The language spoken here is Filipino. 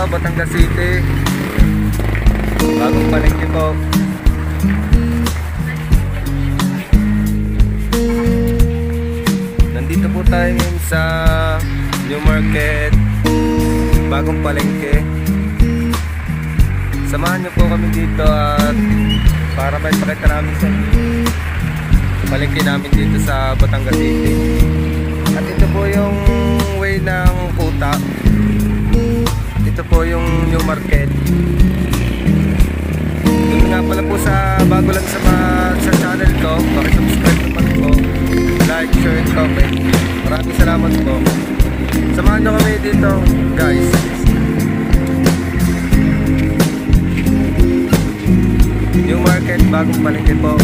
Batangas City. Bagong palengke po. Nandito po tayo ngayon sa New Market, bagong palengke. Samahan niyo po kami dito at para may pakita namin sa palengke namin dito sa Batangas City. At ito po yung way ng Kuta. Ito po yung New Market. Ito nga pala po sa bago lang sa channel ko, pakisubscribe naman po, like, share, and comment. Maraming salamat po. Samahan nyo kami dito guys. New Market, bagong palengke po.